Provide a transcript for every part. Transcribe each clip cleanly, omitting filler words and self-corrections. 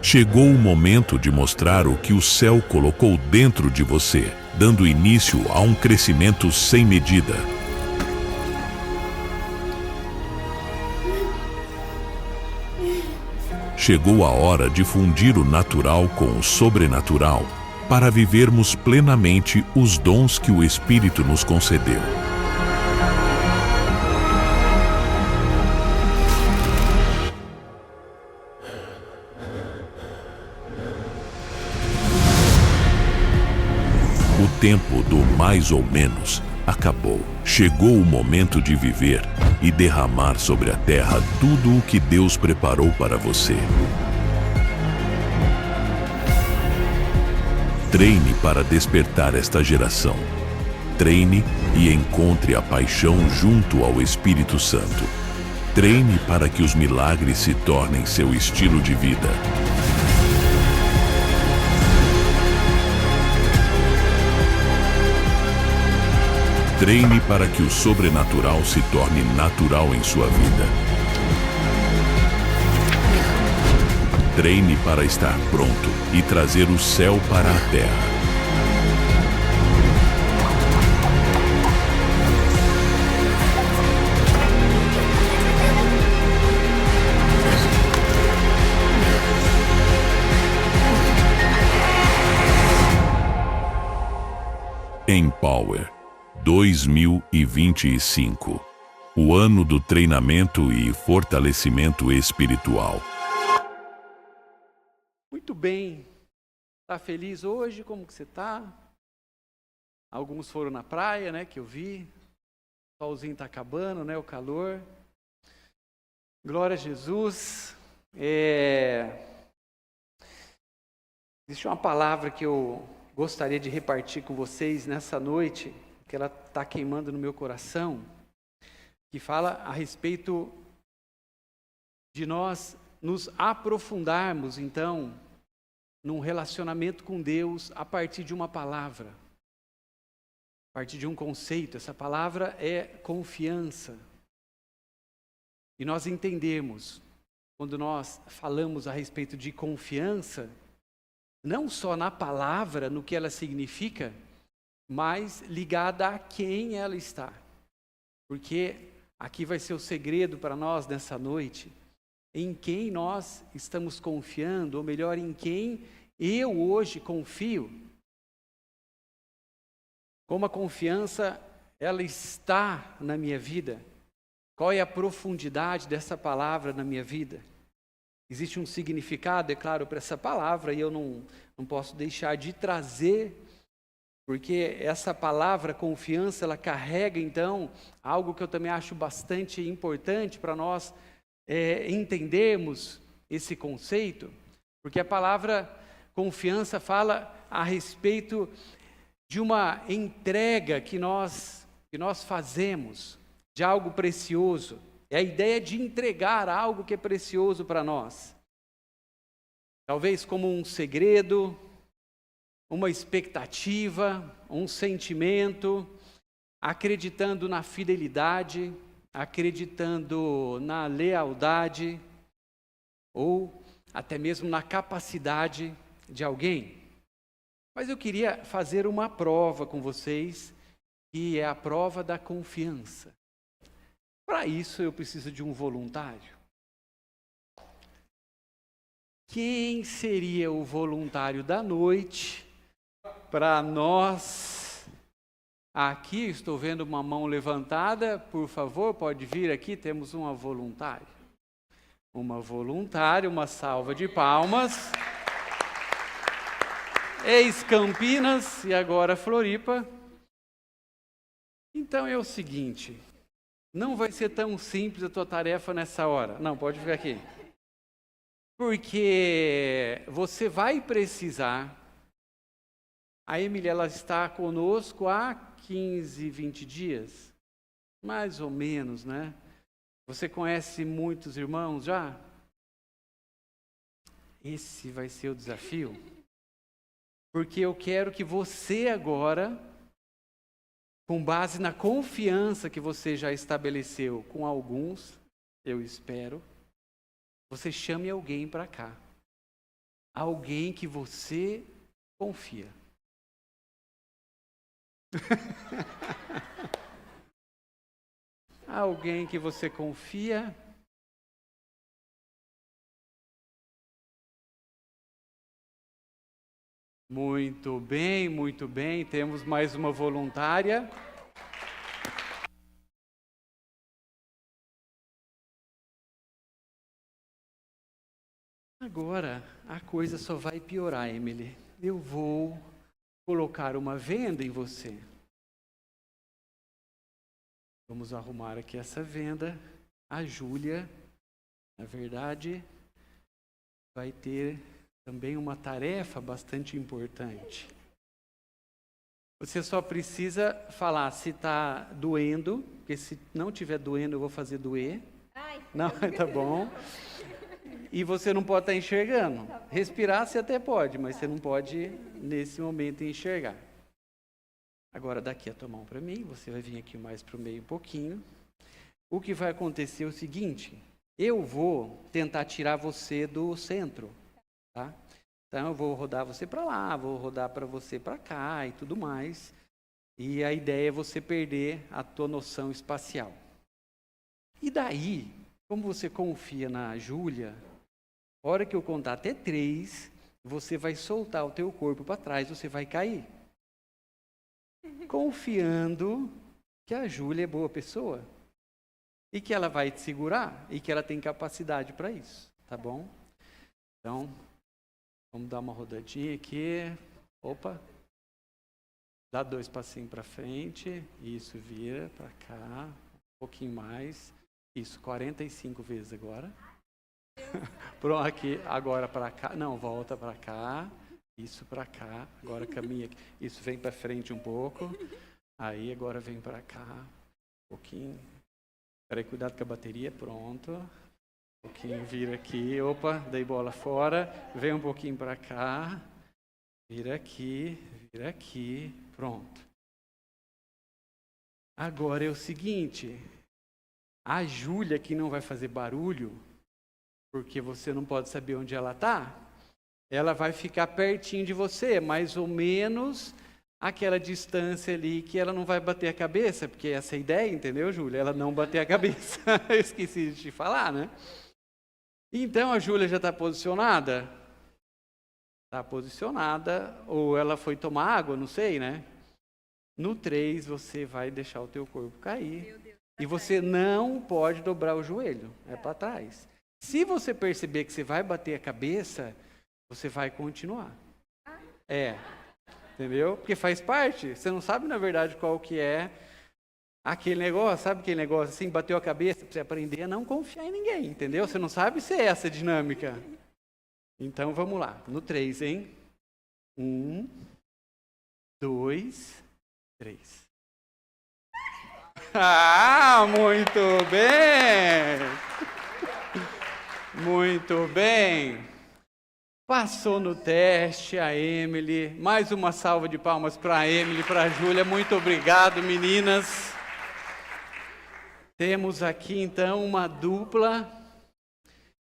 Chegou o momento de mostrar o que o céu colocou dentro de você, dando início a um crescimento sem medida. Chegou a hora de fundir o natural com o sobrenatural, para vivermos plenamente os dons que o Espírito nos concedeu. O tempo do mais ou menos acabou. Chegou o momento de viver e derramar sobre a terra tudo o que Deus preparou para você. Treine para despertar esta geração. Treine e encontre a paixão junto ao Espírito Santo. Treine para que os milagres se tornem seu estilo de vida. Treine para que o sobrenatural se torne natural em sua vida. Treine para estar pronto e trazer o céu para a terra. Empower 2025, o ano do treinamento e fortalecimento espiritual. Muito bem. Tá feliz hoje? Como que você tá? Alguns foram na praia, né, que eu vi. O solzinho tá acabando, né, o calor. Glória a Jesus. Existe uma palavra que eu gostaria de repartir com vocês nessa noite, que ela está queimando no meu coração, que fala a respeito de nós nos aprofundarmos, então, num relacionamento com Deus a partir de uma palavra, a partir de um conceito. Essa palavra é confiança. E nós entendemos, quando nós falamos a respeito de confiança, não só na palavra, no que ela significa, mas ligada a quem ela está. Porque aqui vai ser o segredo para nós nessa noite, em quem nós estamos confiando, ou melhor, em quem eu hoje confio. Como a confiança, ela está na minha vida. Qual é a profundidade dessa palavra na minha vida? Existe um significado, é claro, para essa palavra, e eu não posso deixar de trazer, porque essa palavra confiança, ela carrega, então, algo que eu também acho bastante importante para nós entendermos esse conceito, porque a palavra confiança fala a respeito de uma entrega que nós fazemos, de algo precioso. É a ideia de entregar algo que é precioso para nós. Talvez como um segredo, uma expectativa, um sentimento, acreditando na fidelidade, acreditando na lealdade, ou até mesmo na capacidade de alguém. Mas eu queria fazer uma prova com vocês, que é a prova da confiança. Para isso eu preciso de um voluntário. Quem seria o voluntário da noite para nós? Aqui estou vendo uma mão levantada, por favor, pode vir aqui, temos uma voluntária. Uma voluntária, uma salva de palmas. Ex-Campinas e agora Floripa. Então é o seguinte, não vai ser tão simples a tua tarefa nessa hora. Não, pode ficar aqui. Porque você vai precisar. A Emily, ela está conosco há 15, 20 dias. Mais ou menos, né? Você conhece muitos irmãos já? Esse vai ser o desafio. Porque eu quero que você agora, com base na confiança que você já estabeleceu com alguns, eu espero, você chame alguém para cá. Alguém que você confia. Alguém que você confia. Muito bem, muito bem. Temos mais uma voluntária. Agora, a coisa só vai piorar, Emily. Eu vou colocar uma venda em você. Vamos arrumar aqui essa venda. A Júlia, na verdade, vai ter também uma tarefa bastante importante. Você só precisa falar se está doendo, porque se não estiver doendo, eu vou fazer doer. Não, tá bom. E você não pode estar enxergando. Respirar você até pode, mas você não pode, nesse momento, enxergar. Agora, daqui a tua mão para mim, você vai vir aqui mais para o meio um pouquinho. O que vai acontecer é o seguinte, eu vou tentar tirar você do centro, tá? Então, eu vou rodar você para lá, vou rodar para você para cá e tudo mais. E a ideia é você perder a tua noção espacial. E daí, como você confia na Júlia, a hora que eu contar até 3, você vai soltar o teu corpo para trás, você vai cair. Confiando que a Júlia é boa pessoa. E que ela vai te segurar e que ela tem capacidade para isso, tá bom? Então, vamos dar uma rodadinha aqui. Opa. Dá 2 passinhos para frente. Isso, vira para cá. Um pouquinho mais. Isso, 45 vezes agora. Pronto, aqui, agora para cá. Não, volta para cá. Isso para cá. Agora caminha aqui. Isso, vem para frente um pouco. Aí, agora vem para cá. Um pouquinho. Peraí, cuidado com a bateria. Pronto. Um pouquinho, vira aqui. Opa, dei bola fora. Vem um pouquinho para cá. Vira aqui. Vira aqui. Pronto. Agora é o seguinte. A Júlia, que não vai fazer barulho, porque você não pode saber onde ela está, ela vai ficar pertinho de você, mais ou menos aquela distância ali que ela não vai bater a cabeça, porque essa é a ideia, entendeu, Júlia? Ela não bater a cabeça. Eu esqueci de te falar, né? Então, a Júlia já está posicionada? Está posicionada, ou ela foi tomar água, não sei, né? No 3, você vai deixar o teu corpo cair. E você não pode dobrar o joelho, é para trás. Se você perceber que você vai bater a cabeça, você vai continuar. Entendeu? Porque faz parte. Você não sabe, na verdade, qual que é aquele negócio. Sabe aquele negócio assim, bateu a cabeça para você aprender a não confiar em ninguém, entendeu? Você não sabe se é essa dinâmica. Então, vamos lá. No 3, hein? 1, 2, 3. Ah, muito bem! Muito bem! Passou no teste a Emily. Mais uma salva de palmas para a Emily, para a Júlia. Muito obrigado, meninas. Temos aqui, então, uma dupla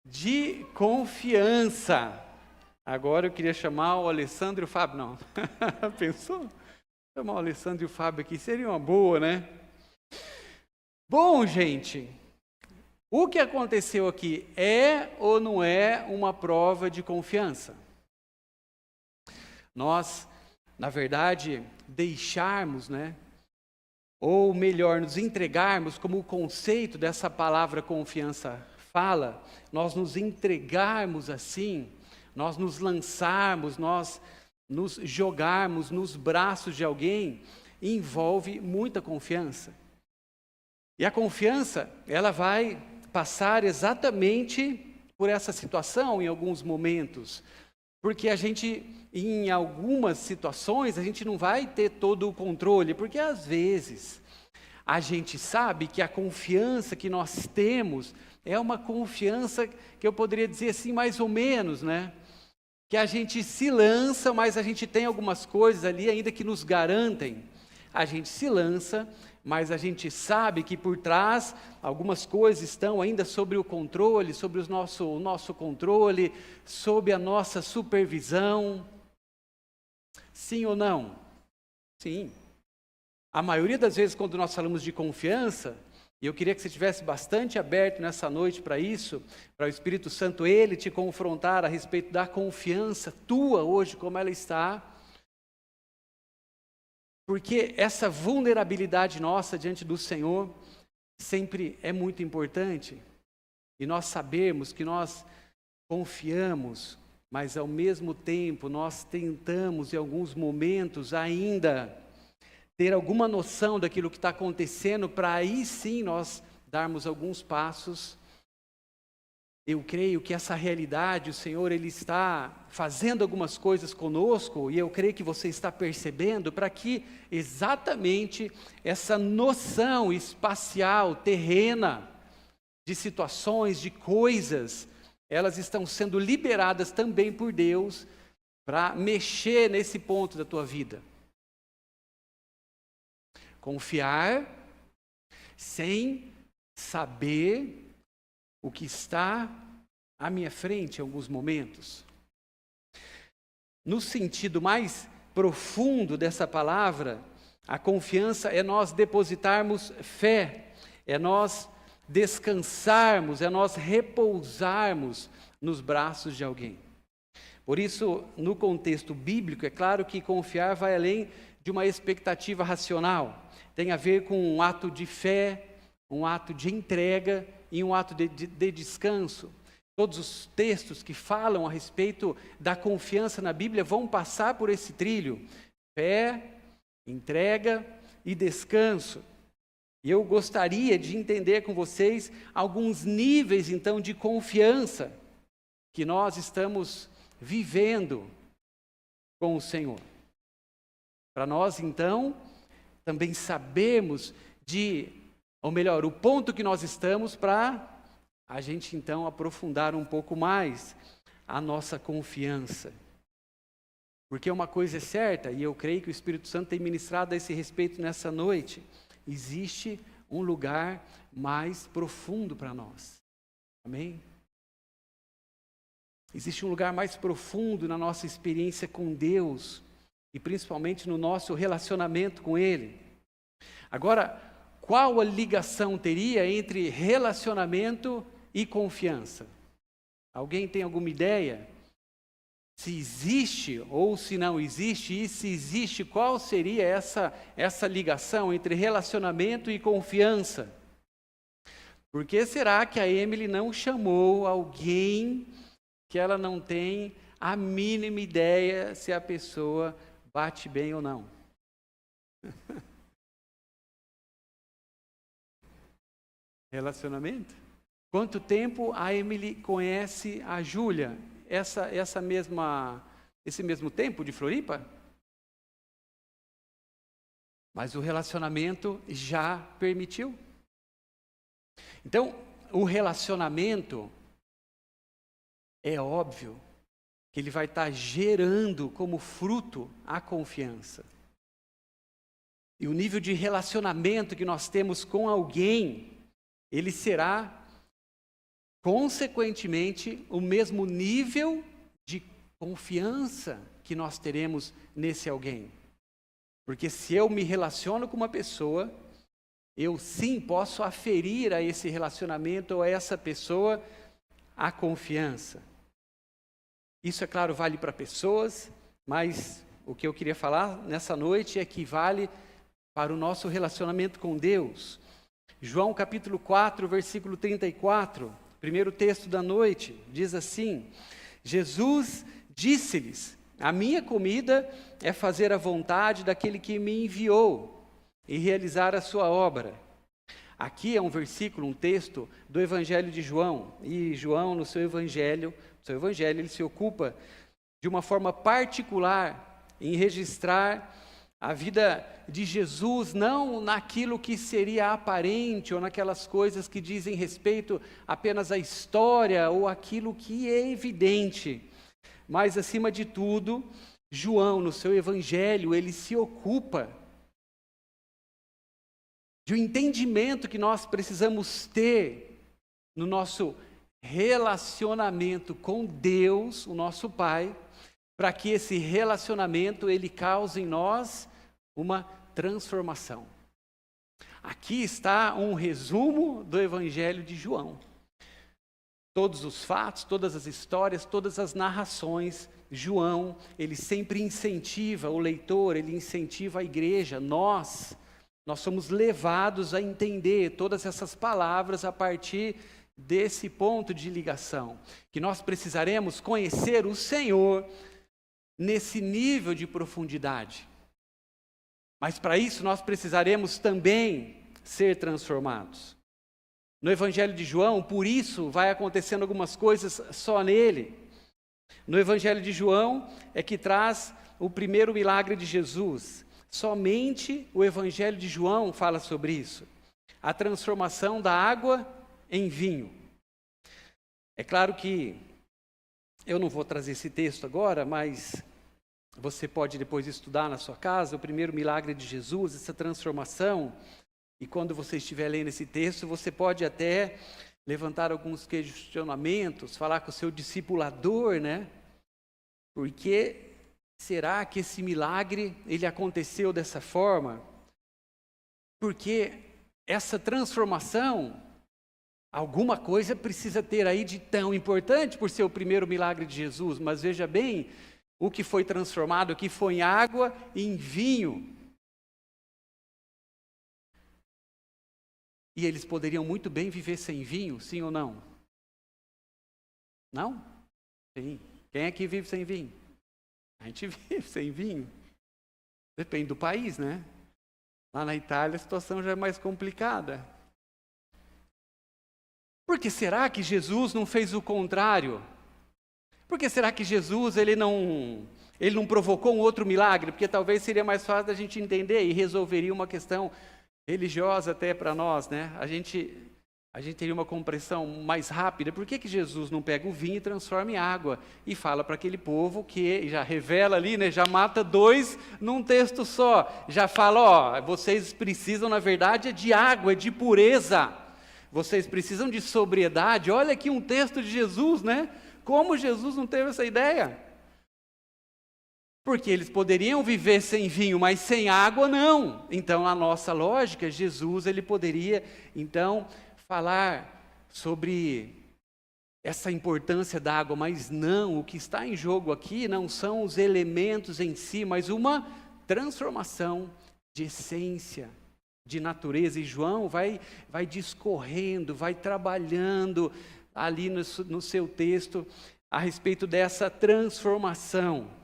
de confiança. Agora eu queria chamar o Alessandro e o Fábio. Não, pensou? Chamar o Alessandro e o Fábio aqui seria uma boa, né? Bom, gente, o que aconteceu aqui é ou não é uma prova de confiança? Nós, na verdade, deixarmos, né? Ou melhor, nos entregarmos, como o conceito dessa palavra confiança fala, nós nos entregarmos assim, nós nos lançarmos, nós nos jogarmos nos braços de alguém, envolve muita confiança. E a confiança, ela vai passar exatamente por essa situação em alguns momentos, porque a gente, em algumas situações, a gente não vai ter todo o controle, porque às vezes a gente sabe que a confiança que nós temos é uma confiança que eu poderia dizer assim, mais ou menos, né? Que a gente se lança, mas a gente tem algumas coisas ali ainda que nos garantem. A gente se lança, mas a gente sabe que por trás algumas coisas estão ainda sobre o controle, sobre o nosso controle, sob a nossa supervisão. Sim ou não? Sim. A maioria das vezes, quando nós falamos de confiança, e eu queria que você estivesse bastante aberto nessa noite para isso, para o Espírito Santo, Ele te confrontar a respeito da confiança tua hoje, como ela está. Porque essa vulnerabilidade nossa diante do Senhor sempre é muito importante. E nós sabemos que nós confiamos, mas ao mesmo tempo nós tentamos em alguns momentos ainda ter alguma noção daquilo que está acontecendo, para aí sim nós darmos alguns passos. Eu creio que essa realidade, o Senhor, Ele está fazendo algumas coisas conosco, e eu creio que você está percebendo, para que exatamente essa noção espacial, terrena, de situações, de coisas, elas estão sendo liberadas também por Deus, para mexer nesse ponto da tua vida. Confiar sem saber o que está à minha frente em alguns momentos. No sentido mais profundo dessa palavra, a confiança é nós depositarmos fé, é nós descansarmos, é nós repousarmos nos braços de alguém. Por isso, no contexto bíblico, é claro que confiar vai além de uma expectativa racional. Tem a ver com um ato de fé, um ato de entrega e um ato de descanso. Todos os textos que falam a respeito da confiança na Bíblia vão passar por esse trilho: fé, entrega e descanso. E eu gostaria de entender com vocês alguns níveis, então, de confiança que nós estamos vivendo com o Senhor. Para nós, então, também sabermos o ponto que nós estamos, para a gente então aprofundar um pouco mais a nossa confiança. Porque uma coisa é certa, e eu creio que o Espírito Santo tem ministrado a esse respeito nessa noite: existe um lugar mais profundo para nós. Amém? Existe um lugar mais profundo na nossa experiência com Deus, e principalmente no nosso relacionamento com Ele. Agora, qual a ligação teria entre relacionamento e confiança? Alguém tem alguma ideia? Se existe ou se não existe, e se existe, qual seria essa ligação entre relacionamento e confiança? Por que será que a Emily não chamou alguém que ela não tem a mínima ideia se a pessoa bate bem ou não? Relacionamento? Quanto tempo a Emily conhece a Júlia? Esse mesmo tempo de Floripa? Mas o relacionamento já permitiu. Então, o relacionamento, é óbvio que ele vai estar gerando como fruto a confiança. E o nível de relacionamento que nós temos com alguém, ele será, consequentemente, o mesmo nível de confiança que nós teremos nesse alguém. Porque se eu me relaciono com uma pessoa, eu sim posso aferir a esse relacionamento ou a essa pessoa a confiança. Isso, é claro, vale para pessoas, mas o que eu queria falar nessa noite é que vale para o nosso relacionamento com Deus. João capítulo 4, versículo 34, primeiro texto da noite, diz assim: Jesus disse-lhes: a minha comida é fazer a vontade daquele que me enviou e realizar a sua obra. Aqui é um versículo, um texto do Evangelho de João. E João, no seu Evangelho, ele se ocupa de uma forma particular em registrar a vida de Jesus, não naquilo que seria aparente ou naquelas coisas que dizem respeito apenas à história ou aquilo que é evidente. Mas, acima de tudo, João, no seu Evangelho, ele se ocupa de um entendimento que nós precisamos ter no nosso relacionamento com Deus, o nosso Pai, para que esse relacionamento ele cause em nós uma transformação. Aqui está um resumo do Evangelho de João. Todos os fatos, todas as histórias, todas as narrações, João, ele sempre incentiva o leitor, ele incentiva a igreja, nós somos levados a entender todas essas palavras a partir desse ponto de ligação, que nós precisaremos conhecer o Senhor nesse nível de profundidade. Mas para isso nós precisaremos também ser transformados. No Evangelho de João, por isso vai acontecendo algumas coisas só nele. No Evangelho de João é que traz o primeiro milagre de Jesus. Somente o Evangelho de João fala sobre isso. A transformação da água em vinho. É claro que eu não vou trazer esse texto agora, mas você pode depois estudar na sua casa o primeiro milagre de Jesus, essa transformação. E quando você estiver lendo esse texto, você pode até levantar alguns questionamentos, falar com o seu discipulador, né? Por que será que esse milagre ele aconteceu dessa forma? Porque essa transformação, alguma coisa precisa ter aí de tão importante por ser o primeiro milagre de Jesus. Mas veja bem, o que foi transformado aqui foi em água e em vinho. E eles poderiam muito bem viver sem vinho, sim ou não? Não? Sim. Quem aqui vive sem vinho? A gente vive sem vinho. Depende do país, né? Lá na Itália a situação já é mais complicada. Por que será que Jesus não fez o contrário? Por que será que Jesus ele não provocou um outro milagre? Porque talvez seria mais fácil da gente entender e resolveria uma questão religiosa até para nós, né? A gente teria uma compreensão mais rápida. Por que Jesus não pega o vinho e transforma em água? E fala para aquele povo que já revela ali, né? Já mata dois num texto só. Já fala, ó, vocês precisam, na verdade, de água, de pureza. Vocês precisam de sobriedade. Olha aqui um texto de Jesus, né? Como Jesus não teve essa ideia? Porque eles poderiam viver sem vinho, mas sem água não. Então, na nossa lógica, Jesus ele poderia, então, falar sobre essa importância da água, mas não, o que está em jogo aqui não são os elementos em si, mas uma transformação de essência, de natureza. E João vai discorrendo, vai trabalhando ali no seu texto a respeito dessa transformação.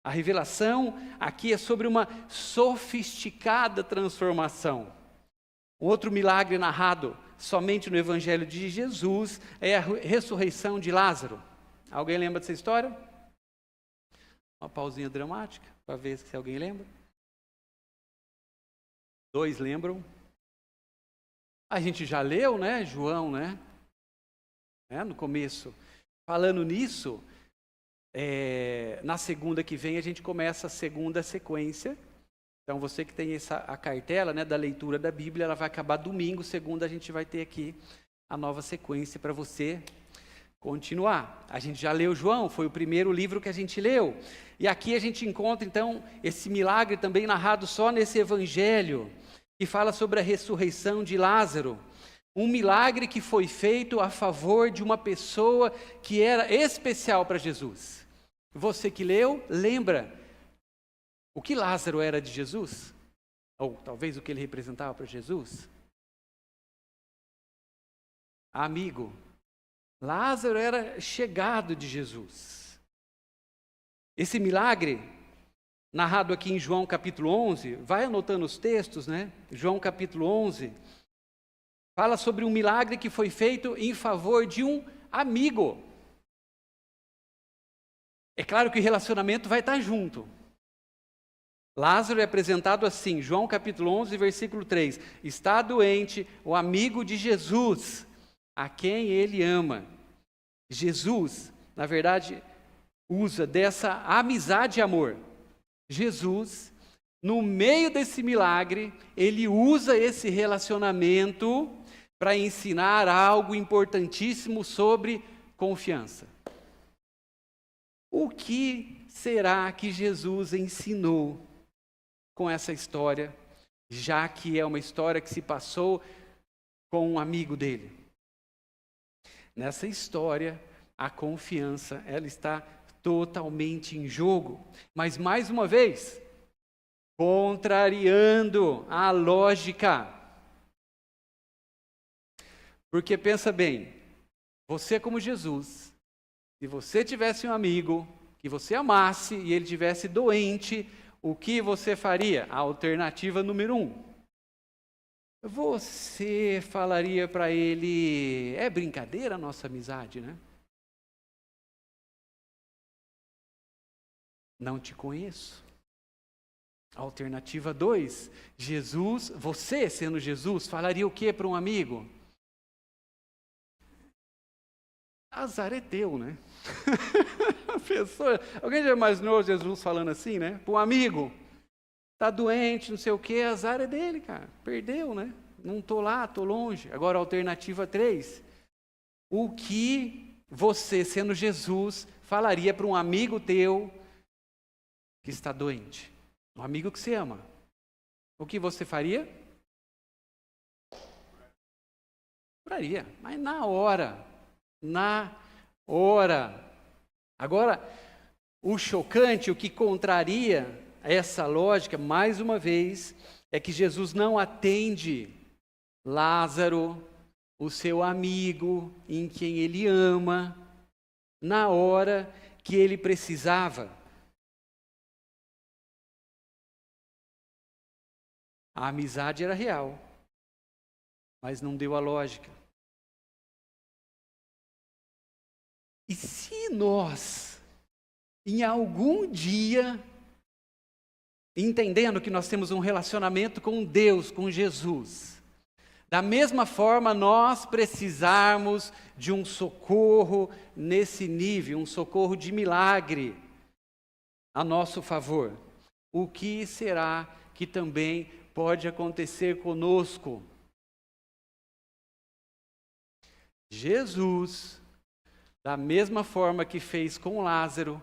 A revelação aqui é sobre uma sofisticada transformação. Um outro milagre narrado somente no Evangelho de Jesus é a ressurreição de Lázaro. Alguém lembra dessa história? Uma pausinha dramática, para ver se alguém lembra. 2 lembram. A gente já leu, né, João, né? No começo. Falando nisso, na segunda que vem a gente começa a segunda sequência. Então você que tem a cartela, né, da leitura da Bíblia, ela vai acabar domingo, segunda a gente vai ter aqui a nova sequência para você continuar. A gente já leu João, foi o primeiro livro que a gente leu. E aqui a gente encontra então esse milagre também narrado só nesse evangelho, que fala sobre a ressurreição de Lázaro. Um milagre que foi feito a favor de uma pessoa que era especial para Jesus. Você que leu, lembra o que Lázaro era de Jesus? Ou talvez o que ele representava para Jesus? Amigo. Lázaro era chegado de Jesus. Esse milagre, narrado aqui em João capítulo 11, vai anotando os textos, né? João capítulo 11, fala sobre um milagre que foi feito em favor de um amigo. É claro que o relacionamento vai estar junto. Lázaro é apresentado assim, João capítulo 11, versículo 3. Está doente o amigo de Jesus, a quem ele ama. Jesus, na verdade, usa dessa amizade e amor. Jesus no meio desse milagre, ele usa esse relacionamento para ensinar algo importantíssimo sobre confiança. O que será que Jesus ensinou com essa história, já que é uma história que se passou com um amigo dele? Nessa história, a confiança, ela está totalmente em jogo. Mas, mais uma vez, contrariando a lógica. Porque pensa bem, você como Jesus, se você tivesse um amigo que você amasse e ele tivesse doente, o que você faria? A alternativa número 1. Você falaria para ele, é brincadeira a nossa amizade, né? Não te conheço. Alternativa 2, Jesus, você sendo Jesus, falaria o que para um amigo? Azar é teu, né? A pessoa, alguém já imaginou Jesus falando assim, né? Para um amigo, tá doente, não sei o que, azar é dele, cara. Perdeu, né? Não tô lá, tô longe. Agora, alternativa 3, o que você, sendo Jesus, falaria para um amigo teu que está doente? Um amigo que você ama. O que você faria? Oraria, mas na hora. Agora, o chocante, o que contraria essa lógica, mais uma vez, é que Jesus não atende Lázaro, o seu amigo, em quem ele ama, na hora que ele precisava. A amizade era real, mas não deu a lógica. E se nós, em algum dia, entendendo que nós temos um relacionamento com Deus, com Jesus, da mesma forma nós precisarmos de um socorro nesse nível, um socorro de milagre a nosso favor, o que será que também pode acontecer conosco? Jesus, da mesma forma que fez com Lázaro,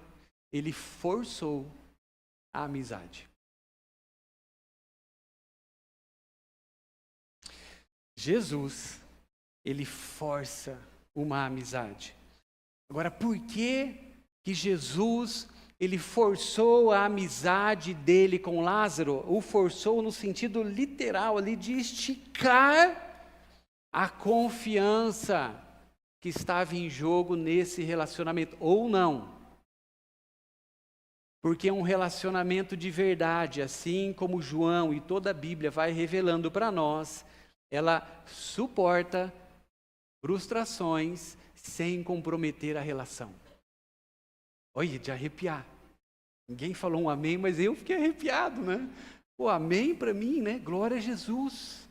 ele forçou a amizade. Jesus, ele força uma amizade. Agora, por que Jesus, ele forçou a amizade dele com Lázaro? O forçou no sentido literal ali de esticar a confiança que estava em jogo nesse relacionamento, ou não. Porque é um relacionamento de verdade, assim como João e toda a Bíblia vai revelando para nós, ela suporta frustrações sem comprometer a relação. Olha, de arrepiar. Ninguém falou um amém, mas eu fiquei arrepiado, né? O amém para mim, né? Glória a Jesus.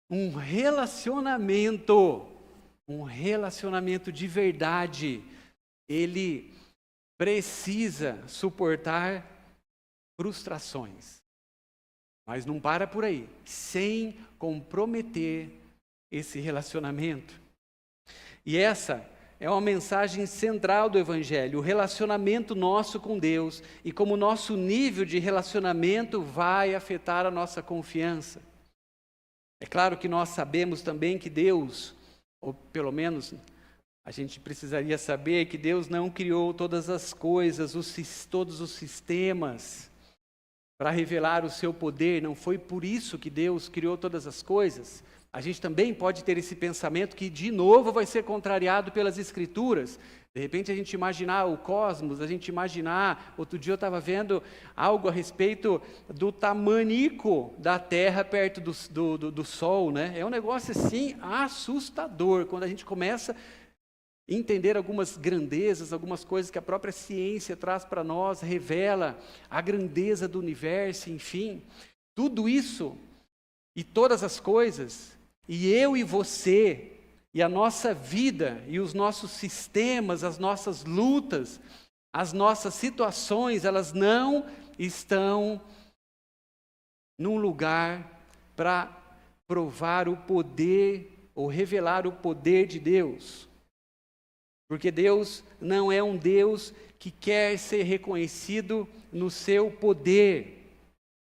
Um relacionamento de verdade, ele precisa suportar frustrações. Mas não para por aí, sem comprometer esse relacionamento. E essa é uma mensagem central do Evangelho, o relacionamento nosso com Deus e como o nosso nível de relacionamento vai afetar a nossa confiança. É claro que nós sabemos também que Deus, ou pelo menos a gente precisaria saber que Deus não criou todas as coisas, todos os sistemas para revelar o seu poder, não foi por isso que Deus criou todas as coisas. A gente também pode ter esse pensamento que de novo vai ser contrariado pelas Escrituras. De repente a gente imaginar o cosmos, a gente imaginar, outro dia eu estava vendo algo a respeito do tamanico da Terra perto do Sol, né? É um negócio assim assustador, quando a gente começa a entender algumas grandezas, algumas coisas que a própria ciência traz para nós, revela a grandeza do universo, enfim. Tudo isso e todas as coisas, e eu e você, e a nossa vida, e os nossos sistemas, as nossas lutas, as nossas situações, elas não estão num lugar para provar o poder ou revelar o poder de Deus. Porque Deus não é um Deus que quer ser reconhecido no seu poder.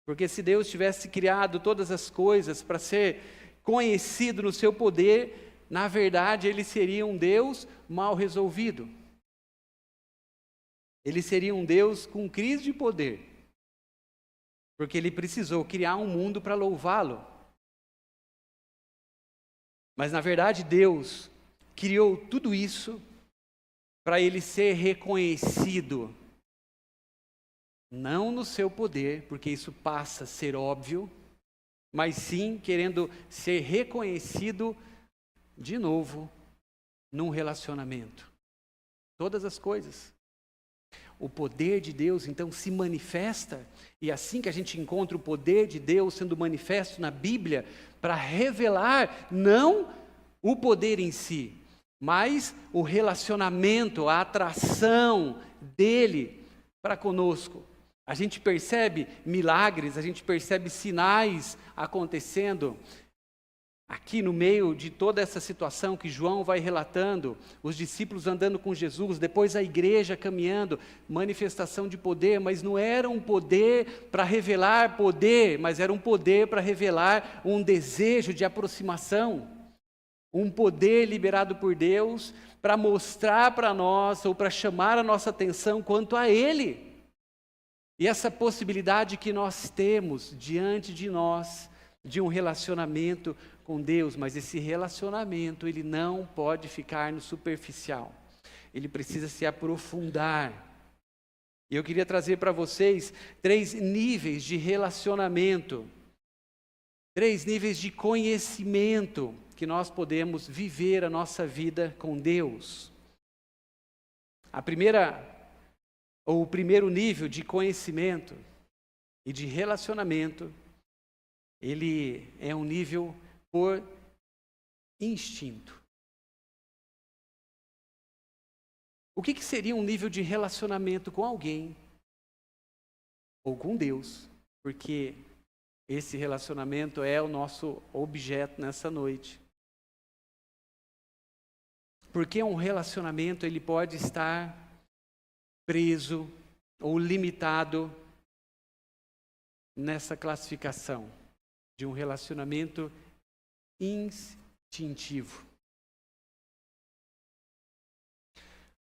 Porque se Deus tivesse criado todas as coisas para ser conhecido no seu poder, na verdade ele seria um Deus mal resolvido. Ele seria um Deus com crise de poder. Porque ele precisou criar um mundo para louvá-lo. Mas na verdade Deus criou tudo isso para ele ser reconhecido, não no seu poder, porque isso passa a ser óbvio, mas sim querendo ser reconhecido de novo num relacionamento. Todas as coisas. O poder de Deus então se manifesta, e assim que a gente encontra o poder de Deus sendo manifesto na Bíblia, para revelar não o poder em si, mas o relacionamento, a atração dele para conosco. A gente percebe milagres, a gente percebe sinais acontecendo. Aqui no meio de toda essa situação que João vai relatando, os discípulos andando com Jesus, depois a igreja caminhando, manifestação de poder, mas não era um poder para revelar poder, mas era um poder para revelar um desejo de aproximação. Um poder liberado por Deus para mostrar para nós, ou para chamar a nossa atenção quanto a Ele. E essa possibilidade que nós temos diante de nós, de um relacionamento com Deus, mas esse relacionamento, ele não pode ficar no superficial. Ele precisa se aprofundar. E eu queria trazer para vocês 3 níveis de relacionamento, 3 níveis de conhecimento que nós podemos viver a nossa vida com Deus. O primeiro nível de conhecimento e de relacionamento, ele é um nível por instinto. O que seria um nível de relacionamento com alguém ou com Deus? Porque esse relacionamento é o nosso objeto nessa noite. Porque um relacionamento ele pode estar preso ou limitado nessa classificação de um relacionamento instintivo.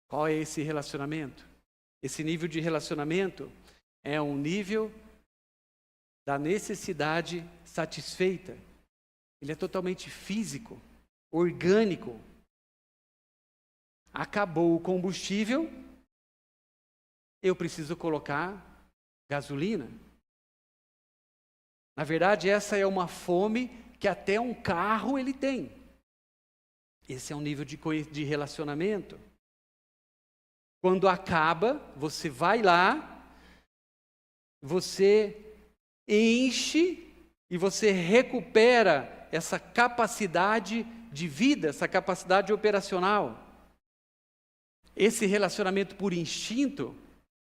Qual é esse relacionamento? Esse nível de relacionamento é um nível da necessidade satisfeita. Ele é totalmente físico, orgânico. Acabou o combustível, eu preciso colocar gasolina. Na verdade, essa é uma fome que até um carro ele tem. Esse é um nível de relacionamento. Quando acaba, você vai lá, você enche e você recupera essa capacidade de vida, essa capacidade operacional. Esse relacionamento por instinto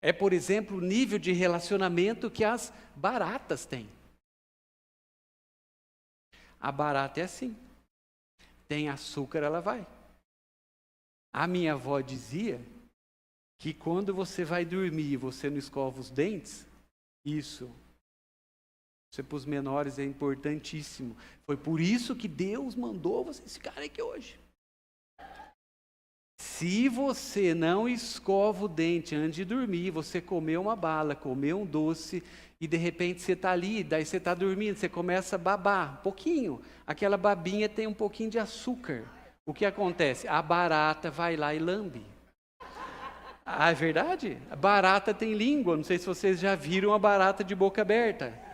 é, por exemplo, o nível de relacionamento que as baratas têm. A barata é assim. Tem açúcar, ela vai. A minha avó dizia que quando você vai dormir e você não escova os dentes, isso para os menores é importantíssimo. Foi por isso que Deus mandou vocês ficarem aqui hoje. Se você não escova o dente antes de dormir, você comeu uma bala, comeu um doce, e de repente você está ali, daí você está dormindo, você começa a babar um pouquinho. Aquela babinha tem um pouquinho de açúcar. O que acontece? A barata vai lá e lambe. Ah, é verdade? A barata tem língua, não sei se vocês já viram a barata de boca aberta.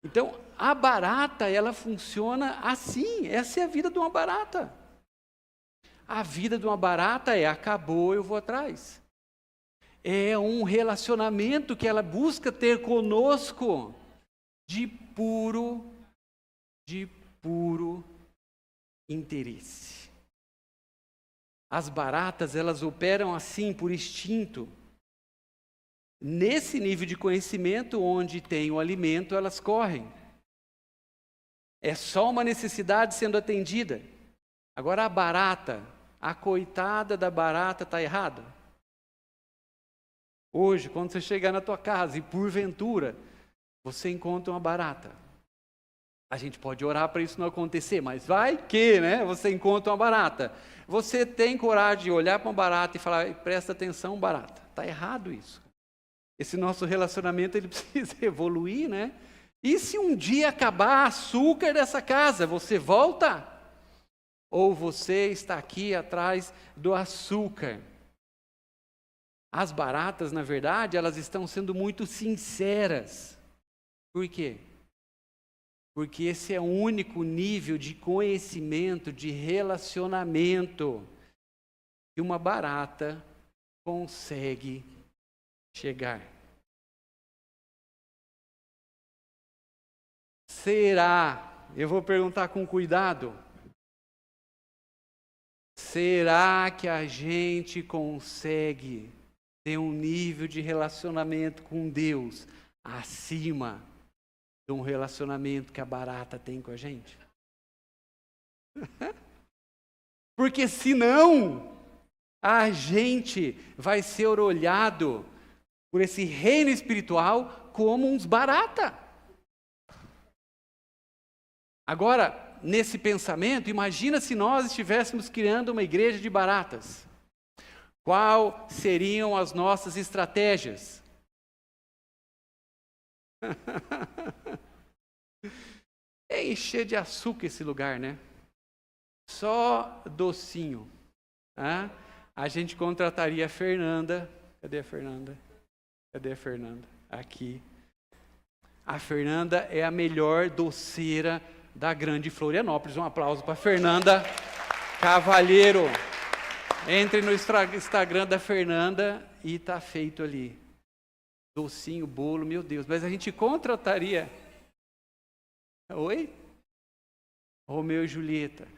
Então, a barata, ela funciona assim, essa é a vida de uma barata. A vida de uma barata é, acabou, eu vou atrás. É um relacionamento que ela busca ter conosco de puro interesse. As baratas, elas operam assim por instinto. Nesse nível de conhecimento, onde tem o alimento, elas correm. É só uma necessidade sendo atendida. Agora a barata, a coitada da barata está errada. Hoje, quando você chegar na tua casa e porventura você encontra uma barata, a gente pode orar para isso não acontecer, mas vai que, né? Você encontra uma barata. Você tem coragem de olhar para uma barata e falar, presta atenção, barata. Está errado isso. Esse nosso relacionamento ele precisa evoluir, né? E se um dia acabar açúcar dessa casa, você volta? Ou você está aqui atrás do açúcar? As baratas, na verdade, elas estão sendo muito sinceras. Por quê? Porque esse é o único nível de conhecimento, de relacionamento que uma barata consegue chegar. Será, eu vou perguntar com cuidado, será que a gente consegue ter um nível de relacionamento com Deus acima de um relacionamento que a barata tem com a gente? Porque senão, a gente vai ser olhado por esse reino espiritual como uns barata. Agora, nesse pensamento, imagina se nós estivéssemos criando uma igreja de baratas. Quais seriam as nossas estratégias? É encher de açúcar esse lugar, né? Só docinho. A gente contrataria a Fernanda. Cadê a Fernanda? Cadê a Fernanda? Aqui. A Fernanda é a melhor doceira da Grande Florianópolis. Um aplauso para a Fernanda Cavalheiro. Entre no Instagram da Fernanda e está feito ali. Docinho, bolo, meu Deus. Mas a gente contrataria... Oi? Romeu e Julieta.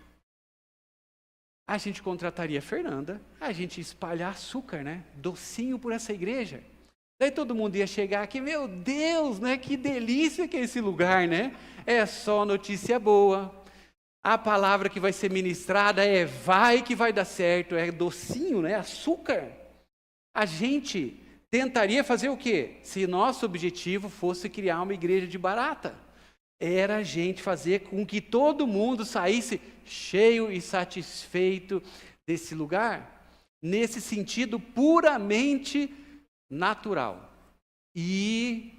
A gente contrataria a Fernanda, a gente espalhar açúcar, né? Docinho por essa igreja. Daí todo mundo ia chegar aqui, meu Deus, né? Que delícia que é esse lugar, né? É só notícia boa. A palavra que vai ser ministrada é vai que vai dar certo, é docinho, né? Açúcar. A gente tentaria fazer o quê? Se nosso objetivo fosse criar uma igreja de barata. Era a gente fazer com que todo mundo saísse cheio e satisfeito desse lugar, nesse sentido puramente natural e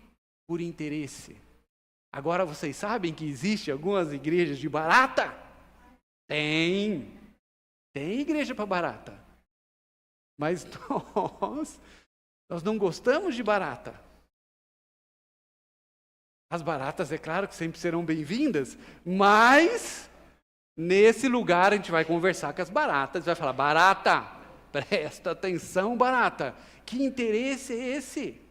por interesse. Agora vocês sabem que existem algumas igrejas de barata? Tem igreja para barata. Mas nós não gostamos de barata. As baratas, é claro que sempre serão bem-vindas, mas nesse lugar a gente vai conversar com as baratas, vai falar, barata, presta atenção, barata, que interesse é esse?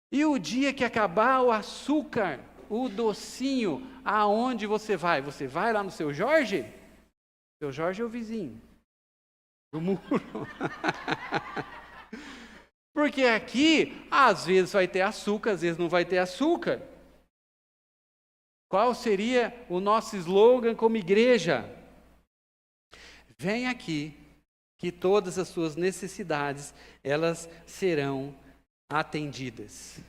E o dia que acabar o açúcar, o docinho, aonde você vai? Você vai lá no seu Jorge? Seu Jorge é o vizinho do muro. Porque aqui, às vezes vai ter açúcar, às vezes não vai ter açúcar. Qual seria o nosso slogan como igreja? Vem aqui, que todas as suas necessidades, elas serão atendidas.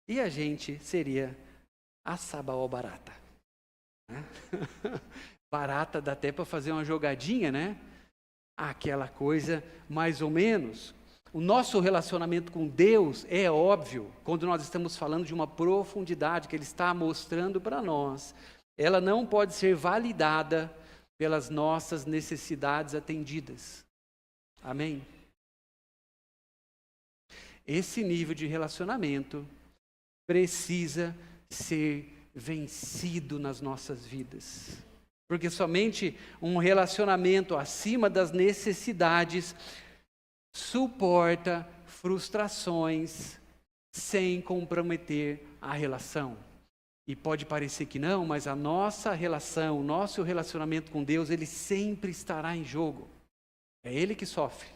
E a gente seria a Sabaó Barata. Barata dá até para fazer uma jogadinha, né? Aquela coisa mais ou menos. O nosso relacionamento com Deus é óbvio, quando nós estamos falando de uma profundidade que Ele está mostrando para nós, ela não pode ser validada pelas nossas necessidades atendidas. Amém? Esse nível de relacionamento precisa ser vencido nas nossas vidas. Porque somente um relacionamento acima das necessidades suporta frustrações sem comprometer a relação. E pode parecer que não, mas a nossa relação, o nosso relacionamento com Deus, ele sempre estará em jogo. É Ele que sofre.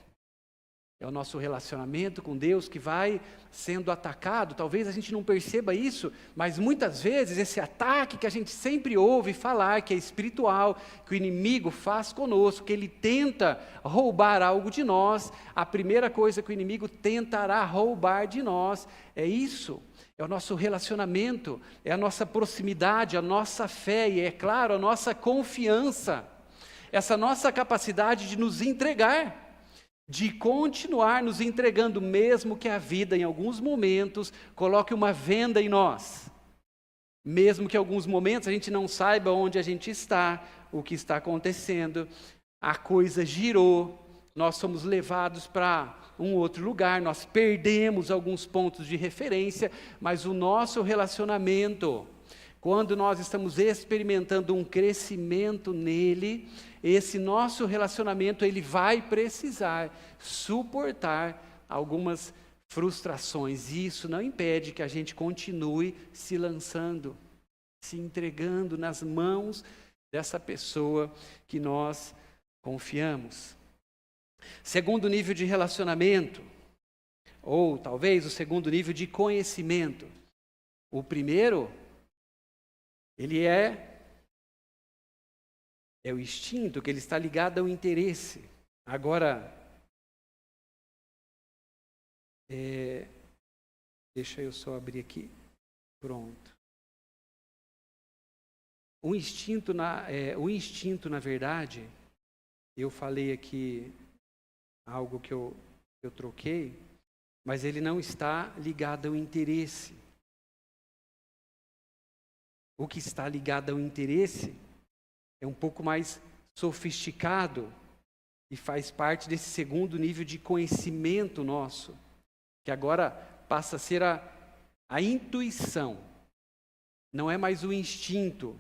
É o nosso relacionamento com Deus que vai sendo atacado. Talvez a gente não perceba isso, mas muitas vezes esse ataque que a gente sempre ouve falar, que é espiritual, que o inimigo faz conosco, que ele tenta roubar algo de nós, a primeira coisa que o inimigo tentará roubar de nós é isso. É o nosso relacionamento, é a nossa proximidade, a nossa fé e, é claro, a nossa confiança. Essa nossa capacidade de nos entregar, de continuar nos entregando, mesmo que a vida, em alguns momentos, coloque uma venda em nós. Mesmo que em alguns momentos a gente não saiba onde a gente está, o que está acontecendo, a coisa girou, nós somos levados para um outro lugar, nós perdemos alguns pontos de referência, mas o nosso relacionamento, quando nós estamos experimentando um crescimento nele, esse nosso relacionamento ele vai precisar suportar algumas frustrações. E isso não impede que a gente continue se lançando, se entregando nas mãos dessa pessoa que nós confiamos. Segundo nível de relacionamento, ou talvez o segundo nível de conhecimento. O primeiro, ele é o instinto, que ele está ligado ao interesse. Agora, deixa eu só abrir aqui. Pronto. O instinto, na verdade, eu falei aqui algo que eu troquei, mas ele não está ligado ao interesse. O que está ligado ao interesse é um pouco mais sofisticado e faz parte desse segundo nível de conhecimento nosso, que agora passa a ser a intuição. Não é mais o instinto,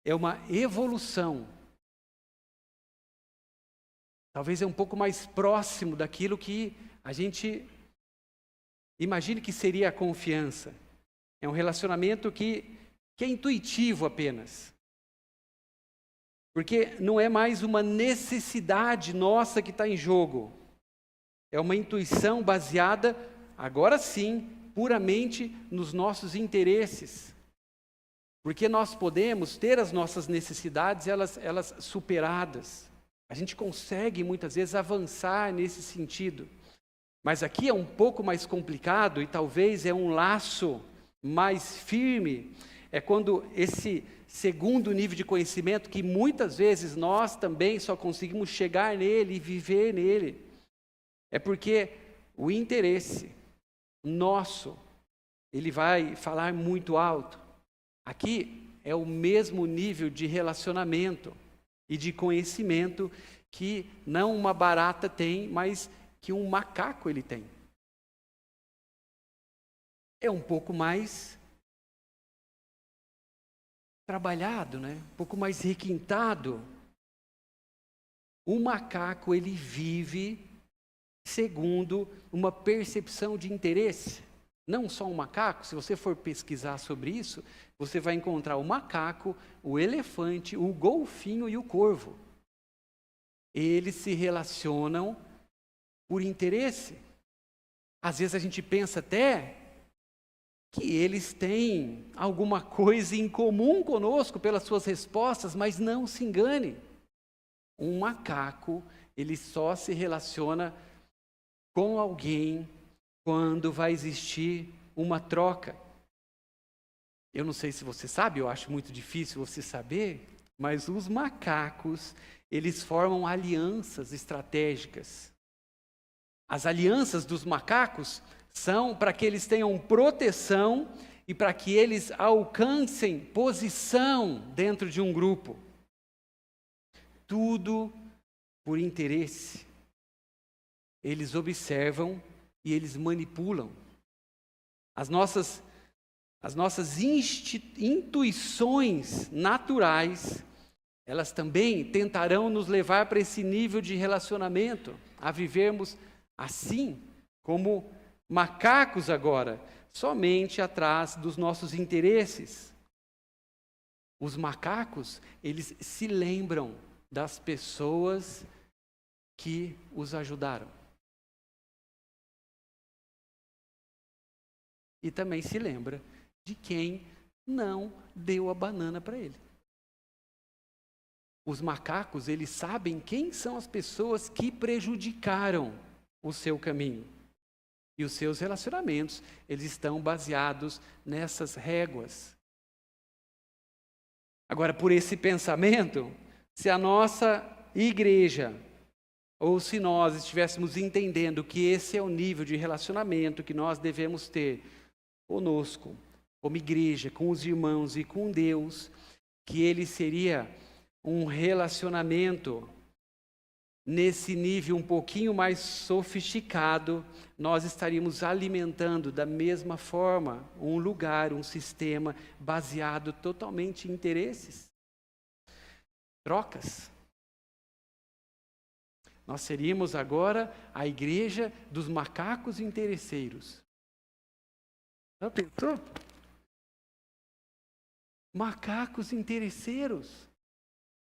é uma evolução. Talvez é um pouco mais próximo daquilo que a gente imagine que seria a confiança. É um relacionamento que é intuitivo apenas. Porque não é mais uma necessidade nossa que está em jogo. É uma intuição baseada, agora sim, puramente nos nossos interesses. Porque nós podemos ter as nossas necessidades, elas superadas. A gente consegue muitas vezes avançar nesse sentido. Mas aqui é um pouco mais complicado e talvez é um laço mais firme. É quando esse segundo nível de conhecimento, que muitas vezes nós também só conseguimos chegar nele e viver nele, é porque o interesse nosso, ele vai falar muito alto. Aqui é o mesmo nível de relacionamento e de conhecimento que não uma barata tem, mas que um macaco ele tem. É um pouco mais trabalhado, né? Um pouco mais requintado. O macaco, ele vive segundo uma percepção de interesse. Não só um macaco, se você for pesquisar sobre isso, você vai encontrar o macaco, o elefante, o golfinho e o corvo. Eles se relacionam por interesse. Às vezes a gente pensa até que eles têm alguma coisa em comum conosco pelas suas respostas, mas não se engane. Um macaco, ele só se relaciona com alguém quando vai existir uma troca. Eu não sei se você sabe, eu acho muito difícil você saber, mas os macacos, eles formam alianças estratégicas. As alianças dos macacos são para que eles tenham proteção e para que eles alcancem posição dentro de um grupo. Tudo por interesse. Eles observam e eles manipulam. As nossas intuições naturais, elas também tentarão nos levar para esse nível de relacionamento, a vivermos assim, como macacos agora, somente atrás dos nossos interesses. Os macacos, eles se lembram das pessoas que os ajudaram. E também se lembra de quem não deu a banana para ele. Os macacos, eles sabem quem são as pessoas que prejudicaram o seu caminho. E os seus relacionamentos, eles estão baseados nessas réguas. Agora, por esse pensamento, se a nossa igreja, ou se nós estivéssemos entendendo que esse é o nível de relacionamento que nós devemos ter conosco, como igreja, com os irmãos e com Deus, que ele seria um relacionamento nesse nível um pouquinho mais sofisticado, nós estaríamos alimentando da mesma forma um lugar, um sistema baseado totalmente em interesses, trocas. Nós seríamos agora a igreja dos macacos interesseiros. Já pensou? Macacos interesseiros.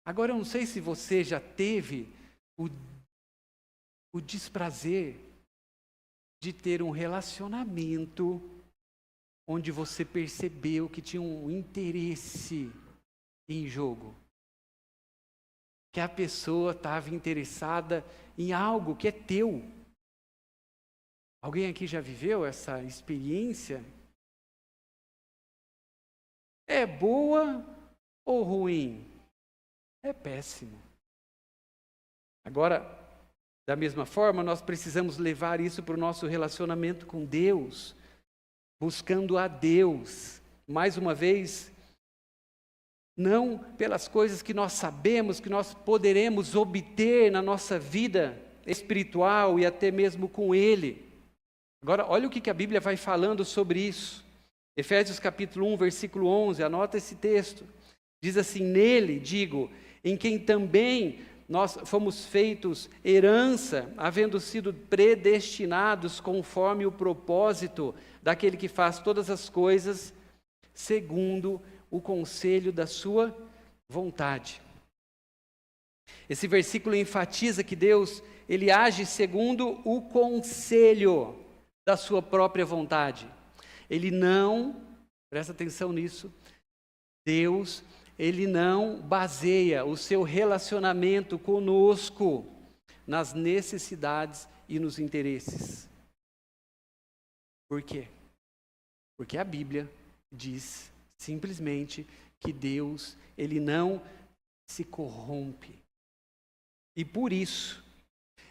Agora, eu não sei se você já teve o desprazer de ter um relacionamento onde você percebeu que tinha um interesse em jogo. Que a pessoa estava interessada em algo que é teu. Alguém aqui já viveu essa experiência? É boa ou ruim? É péssimo. Agora, da mesma forma, nós precisamos levar isso para o nosso relacionamento com Deus, buscando a Deus. Mais uma vez, não pelas coisas que nós sabemos, que nós poderemos obter na nossa vida espiritual e até mesmo com Ele. Agora, olha o que a Bíblia vai falando sobre isso. Efésios capítulo 1, versículo 11, anota esse texto. Diz assim: nele, digo, em quem também nós fomos feitos herança, havendo sido predestinados conforme o propósito daquele que faz todas as coisas, segundo o conselho da sua vontade. Esse versículo enfatiza que Deus, ele age segundo o conselho da sua própria vontade. Ele não, presta atenção nisso, Deus, ele não baseia o seu relacionamento conosco nas necessidades e nos interesses. Por quê? Porque a Bíblia diz simplesmente que Deus, ele não se corrompe. E por isso,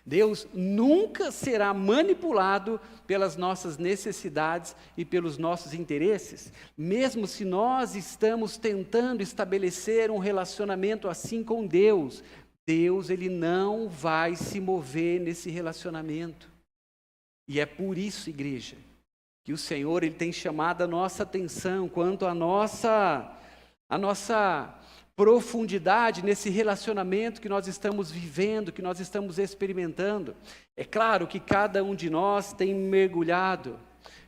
Deus nunca será manipulado pelas nossas necessidades e pelos nossos interesses, mesmo se nós estamos tentando estabelecer um relacionamento assim com Deus. Deus, ele não vai se mover nesse relacionamento. E é por isso, igreja, que o Senhor, ele tem chamado a nossa atenção quanto à nossa profundidade nesse relacionamento que nós estamos vivendo, que nós estamos experimentando. É claro que cada um de nós tem mergulhado,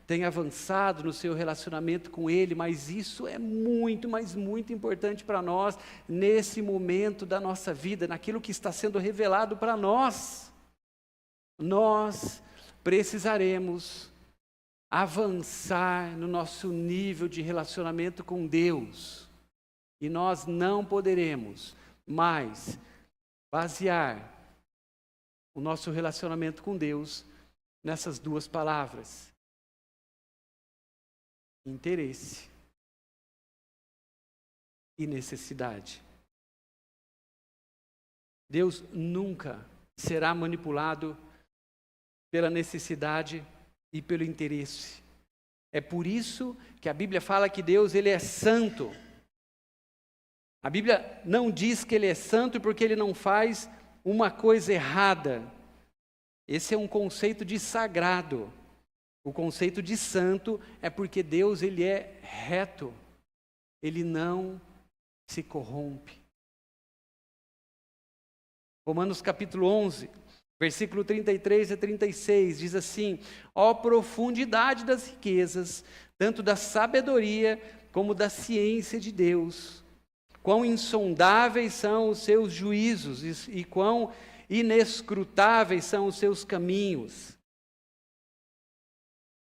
tem avançado no seu relacionamento com Ele, mas isso é muito, mas muito importante para nós, nesse momento da nossa vida, naquilo que está sendo revelado para nós. Nós precisaremos avançar no nosso nível de relacionamento com Deus. E nós não poderemos mais basear o nosso relacionamento com Deus nessas duas palavras: interesse e necessidade. Deus nunca será manipulado pela necessidade e pelo interesse. É por isso que a Bíblia fala que Deus, ele é santo. A Bíblia não diz que ele é santo porque ele não faz uma coisa errada. Esse é um conceito de sagrado. O conceito de santo é porque Deus, ele é reto. Ele não se corrompe. Romanos capítulo 11, versículo 33 a 36, diz assim: ó profundidade das riquezas, tanto da sabedoria como da ciência de Deus. Quão insondáveis são os seus juízos e quão inescrutáveis são os seus caminhos.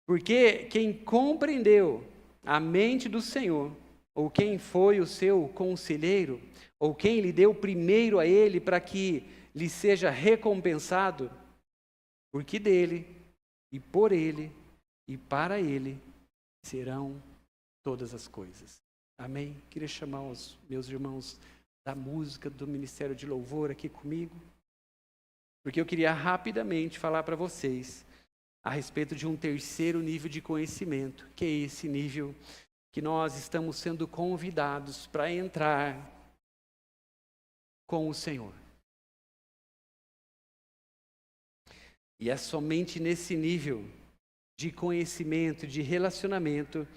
Porque quem compreendeu a mente do Senhor, ou quem foi o seu conselheiro, ou quem lhe deu primeiro a ele para que lhe seja recompensado, porque dele, e por ele, e para ele serão todas as coisas. Amém? Queria chamar os meus irmãos da música, do Ministério de Louvor aqui comigo, porque eu queria rapidamente falar para vocês a respeito de um terceiro nível de conhecimento, que é esse nível que nós estamos sendo convidados para entrar com o Senhor. E é somente nesse nível de conhecimento, de relacionamento,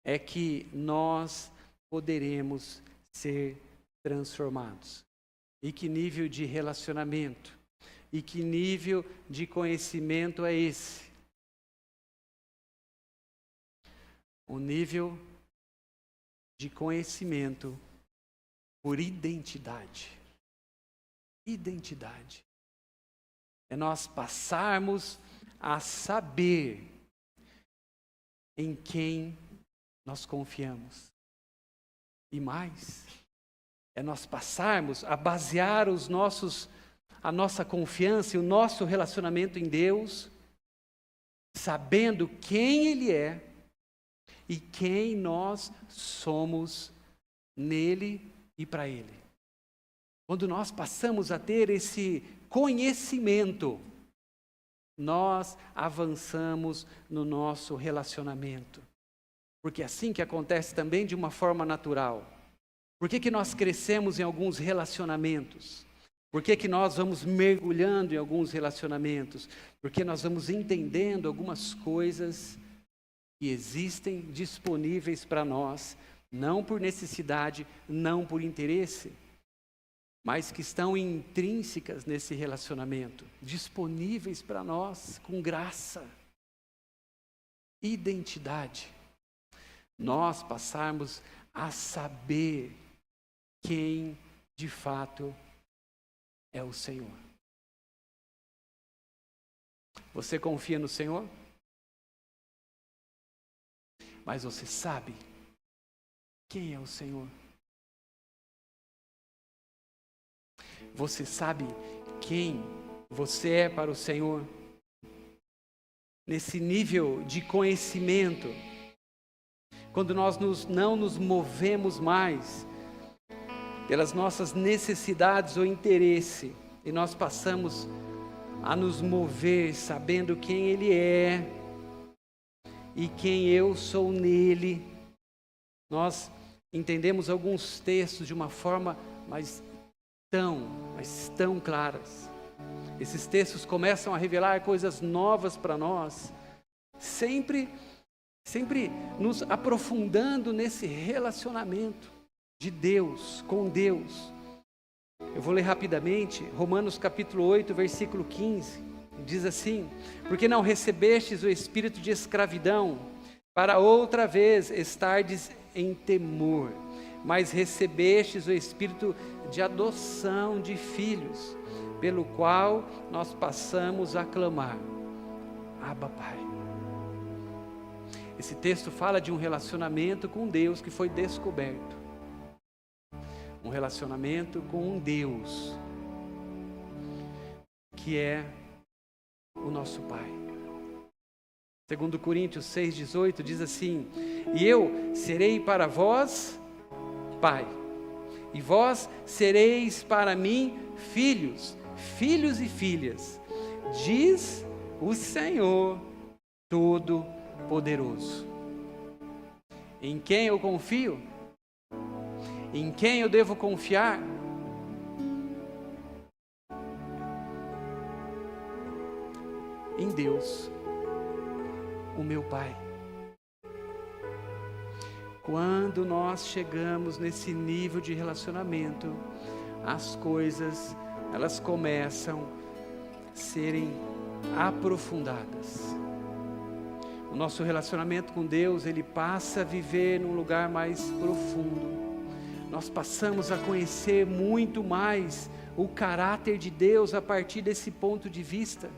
é que nós poderemos ser transformados. E que nível de relacionamento? E que nível de conhecimento é esse? O nível de conhecimento por identidade. Identidade. É nós passarmos a saber em quem nós confiamos. E mais, é nós passarmos a basear a nossa confiança e o nosso relacionamento em Deus, sabendo quem Ele é e quem nós somos nele e para Ele. Quando nós passamos a ter esse conhecimento, nós avançamos no nosso relacionamento. Porque é assim que acontece também de uma forma natural. Por que nós crescemos em alguns relacionamentos? Por que nós vamos mergulhando em alguns relacionamentos? Porque nós vamos entendendo algumas coisas que existem disponíveis para nós, não por necessidade, não por interesse, mas que estão intrínsecas nesse relacionamento, disponíveis para nós com graça. Identidade. Nós passarmos a saber quem de fato é o Senhor. Você confia no Senhor? Mas você sabe quem é o Senhor? Você sabe quem você é para o Senhor? Nesse nível de conhecimento, quando nós não nos movemos mais pelas nossas necessidades ou interesse, e nós passamos a nos mover sabendo quem Ele é e quem eu sou nele, nós entendemos alguns textos de uma forma mas tão claras. Esses textos começam a revelar coisas novas para nós, sempre nos aprofundando nesse relacionamento de Deus, com Deus. Eu vou ler rapidamente, Romanos capítulo 8, versículo 15, diz assim: porque não recebestes o espírito de escravidão, para outra vez estardes em temor, mas recebestes o espírito de adoção de filhos, pelo qual nós passamos a clamar: Abba, Pai. Esse texto fala de um relacionamento com Deus que foi descoberto. Um relacionamento com um Deus que é o nosso Pai. 2 Coríntios 6,18 diz assim: e eu serei para vós Pai, e vós sereis para mim filhos e filhas, diz o Senhor Todo-Poderoso. Em quem eu confio? Em quem eu devo confiar? Em Deus, o meu Pai. Quando nós chegamos nesse nível de relacionamento, as coisas, elas começam a serem aprofundadas. O nosso relacionamento com Deus, ele passa a viver num lugar mais profundo. Nós passamos a conhecer muito mais o caráter de Deus a partir desse ponto de vista.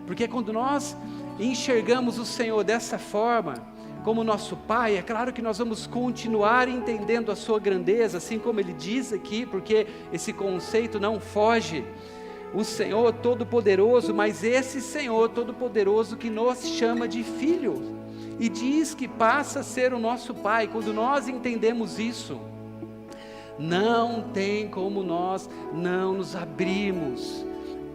Porque quando nós enxergamos o Senhor dessa forma, como nosso Pai, é claro que nós vamos continuar entendendo a sua grandeza, assim como ele diz aqui, porque esse conceito não foge. O Senhor Todo-Poderoso, mas esse Senhor Todo-Poderoso que nos chama de filho, e diz que passa a ser o nosso Pai. Quando nós entendemos isso, não tem como nós não nos abrirmos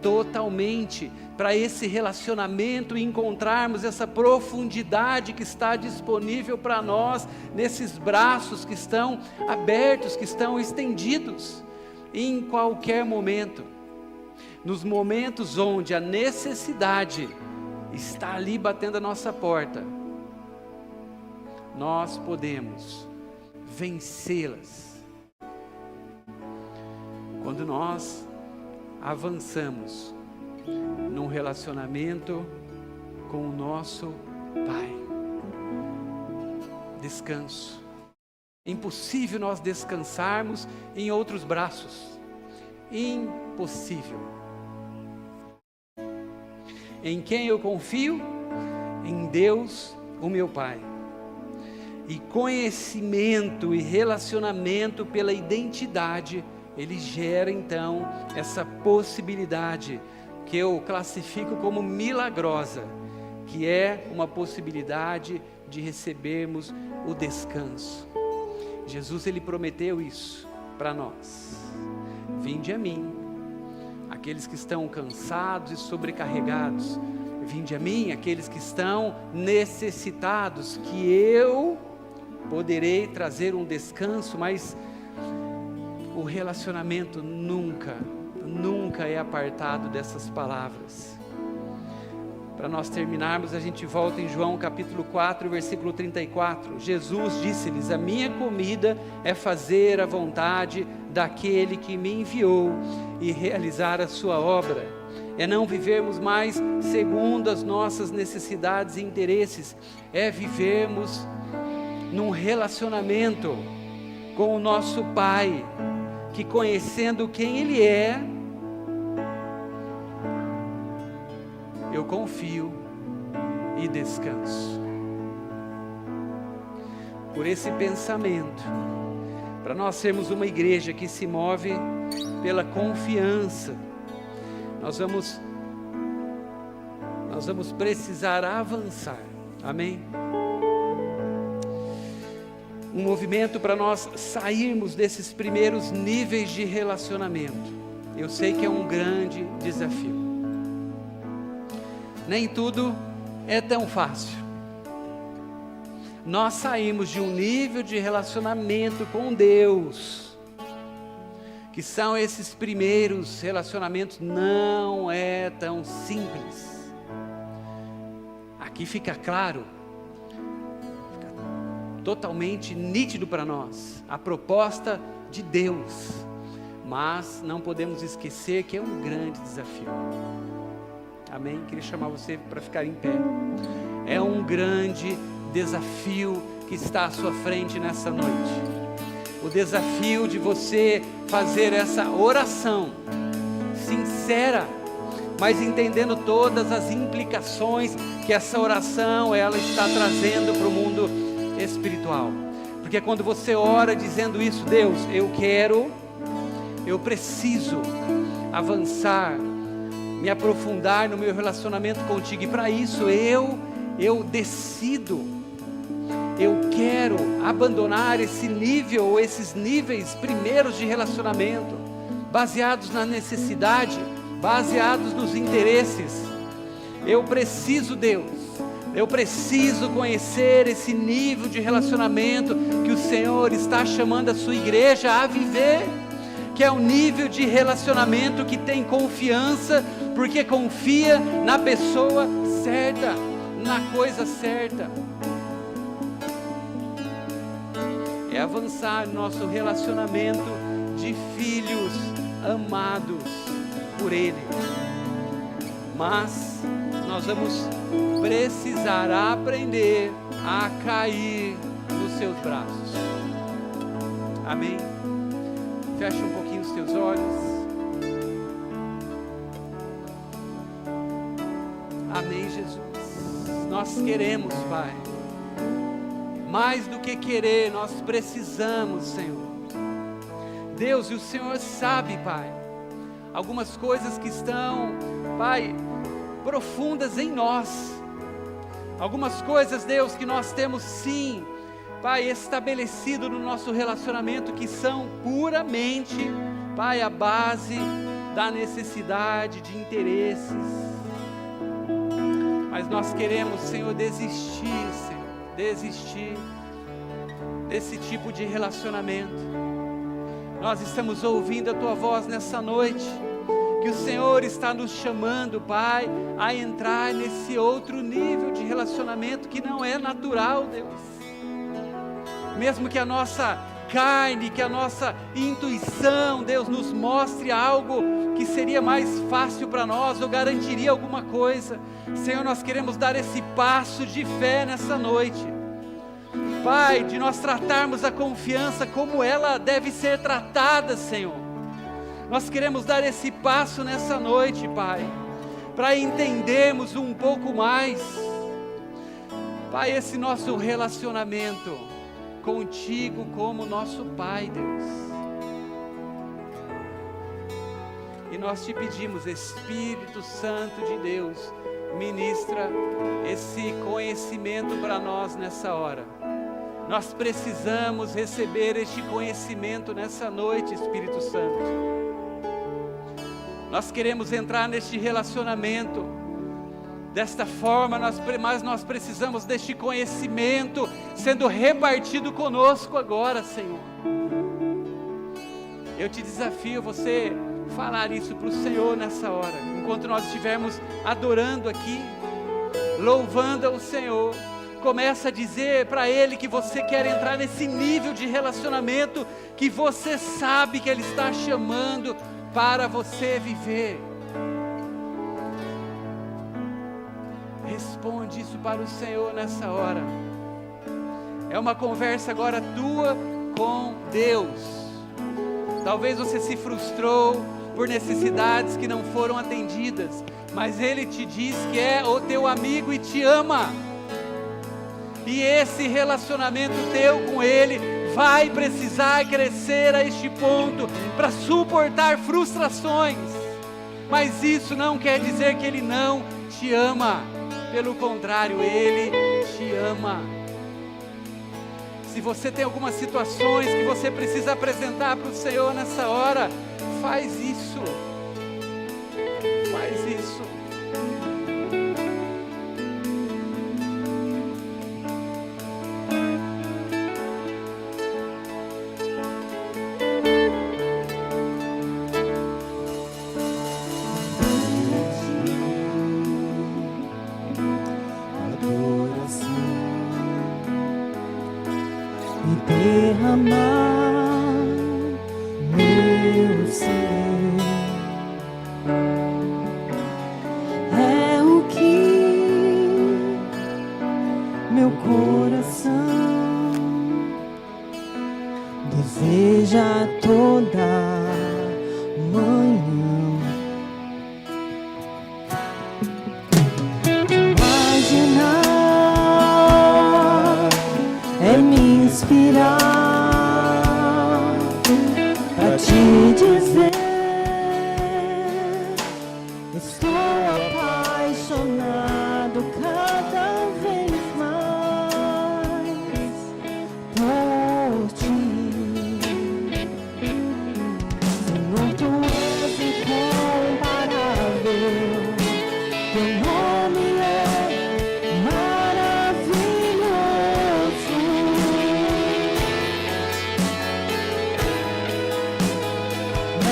totalmente para esse relacionamento e encontrarmos essa profundidade que está disponível para nós, nesses braços que estão abertos, que estão estendidos, em qualquer momento. Nos momentos onde a necessidade está ali batendo a nossa porta, nós podemos vencê-las. Quando nós avançamos num relacionamento com o nosso Pai. Descanso. É impossível nós descansarmos em outros braços. Impossível. Em quem eu confio? Em Deus, o meu Pai. E conhecimento e relacionamento pela identidade, ele gera então essa possibilidade que eu classifico como milagrosa, que é uma possibilidade de recebermos o descanso. Jesus, ele prometeu isso para nós. Vinde a mim, aqueles que estão cansados e sobrecarregados. Vinde a mim, aqueles que estão necessitados, que eu poderei trazer um descanso, mas o relacionamento nunca é apartado dessas palavras. Para nós terminarmos, a gente volta em João capítulo 4, versículo 34. Jesus disse-lhes: a minha comida é fazer a vontade daquele que me enviou e realizar a sua obra. É não vivermos mais segundo as nossas necessidades e interesses, é vivermos num relacionamento com o nosso Pai, que conhecendo quem Ele é, eu confio e descanso. Por esse pensamento, para nós sermos uma igreja que se move pela confiança, nós vamos precisar avançar, amém? Um movimento para nós sairmos desses primeiros níveis de relacionamento. Eu sei que é um grande desafio. Nem tudo é tão fácil. Nós saímos de um nível de relacionamento com Deus, que são esses primeiros relacionamentos, não é tão simples. Aqui fica claro, totalmente nítido para nós, a proposta de Deus, mas não podemos esquecer que é um grande desafio. Amém? Queria chamar você para ficar em pé. É um grande desafio que está à sua frente nessa noite. O desafio de você fazer essa oração sincera, mas entendendo todas as implicações que essa oração ela está trazendo para o mundo espiritual. Porque quando você ora dizendo isso: Deus, eu preciso avançar, me aprofundar no meu relacionamento contigo, e para isso eu decido, eu quero abandonar esse nível, ou esses níveis primeiros de relacionamento, baseados na necessidade, baseados nos interesses. Eu preciso, Deus, eu preciso conhecer esse nível de relacionamento que o Senhor está chamando a sua igreja a viver, que é um nível de relacionamento que tem confiança, porque confia na pessoa certa, na coisa certa. É avançar no nosso relacionamento de filhos amados por Ele. Mas nós vamos precisar aprender a cair nos seus braços. Amém? Fecha um pouquinho os teus olhos. Amém, Jesus. Nós queremos, Pai. Mais do que querer, nós precisamos, Senhor. Deus, e o Senhor sabe, Pai, algumas coisas que estão, Pai, profundas em nós. Algumas coisas, Deus, que nós temos sim, Pai, estabelecido no nosso relacionamento, que são puramente, Pai, a base da necessidade, de interesses. Mas nós queremos, Senhor, desistir desse tipo de relacionamento. Nós estamos ouvindo a Tua voz nessa noite, que o Senhor está nos chamando, Pai, a entrar nesse outro nível de relacionamento que não é natural, Deus. Mesmo que a nossa carne, que a nossa intuição, Deus, nos mostre algo que seria mais fácil para nós, ou garantiria alguma coisa, Senhor, nós queremos dar esse passo de fé nessa noite, Pai, de nós tratarmos a confiança como ela deve ser tratada, Senhor. Nós queremos dar esse passo nessa noite, Pai, para entendermos um pouco mais, Pai, esse nosso relacionamento contigo como nosso Pai, Deus. E nós te pedimos, Espírito Santo de Deus, ministra esse conhecimento para nós nessa hora. Nós precisamos receber este conhecimento nessa noite, Espírito Santo. Nós queremos entrar neste relacionamento desta forma, mas nós precisamos deste conhecimento sendo repartido conosco agora, Senhor. Eu te desafio você falar isso para o Senhor nessa hora, enquanto nós estivermos adorando aqui, louvando ao Senhor. Começa a dizer para Ele que você quer entrar nesse nível de relacionamento que você sabe que Ele está chamando para você viver. Responde isso para o Senhor nessa hora. É uma conversa agora tua com Deus. Talvez você se frustrou por necessidades que não foram atendidas, mas Ele te diz que é o teu amigo e te ama. E esse relacionamento teu com Ele vai precisar crescer a este ponto para suportar frustrações. Mas isso não quer dizer que Ele não te ama. Pelo contrário, Ele te ama. Se você tem algumas situações que você precisa apresentar para o Senhor nessa hora, faz isso. Faz isso. Derramar meu ser é o que meu coração deseja toda manhã. Imaginar é me inspirar pra te dizer, estou apaixonado cada vez mais por ti. Senhor, tu és incomparável, teu nome é maravilhoso. É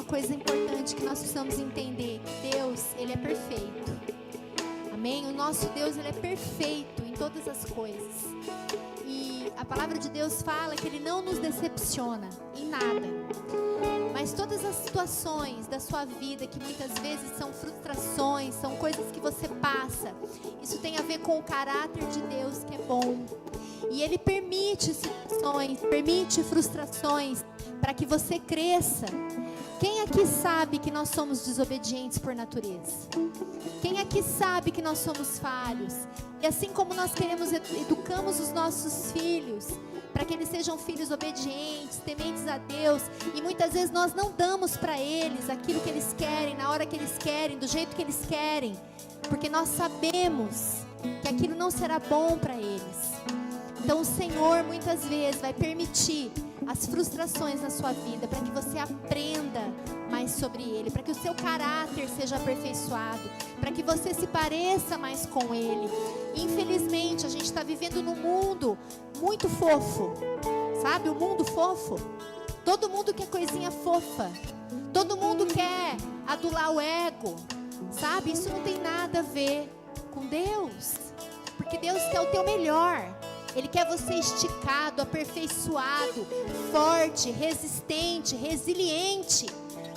coisa importante que nós precisamos entender: Deus, Ele é perfeito. Amém? O nosso Deus, Ele é perfeito em todas as coisas. E a palavra de Deus fala que Ele não nos decepciona em nada. Mas todas as situações da sua vida, que muitas vezes são frustrações, são coisas que você passa, isso tem a ver com o caráter de Deus, que é bom. E Ele permite situações, permite frustrações, para que você cresça. Quem aqui sabe que nós somos desobedientes por natureza? Quem aqui sabe que nós somos falhos? E assim como nós educamos os nossos filhos, para que eles sejam filhos obedientes, tementes a Deus, e muitas vezes nós não damos para eles aquilo que eles querem, na hora que eles querem, do jeito que eles querem, porque nós sabemos que aquilo não será bom para eles. Então o Senhor muitas vezes vai permitir as frustrações na sua vida, para que você aprenda mais sobre Ele, para que o seu caráter seja aperfeiçoado, para que você se pareça mais com Ele. Infelizmente a gente está vivendo num mundo muito fofo, sabe? O mundo fofo, todo mundo quer coisinha fofa, todo mundo quer adular o ego, sabe? Isso não tem nada a ver com Deus, porque Deus quer o teu melhor. Ele quer você esticado, aperfeiçoado, forte, resistente, resiliente,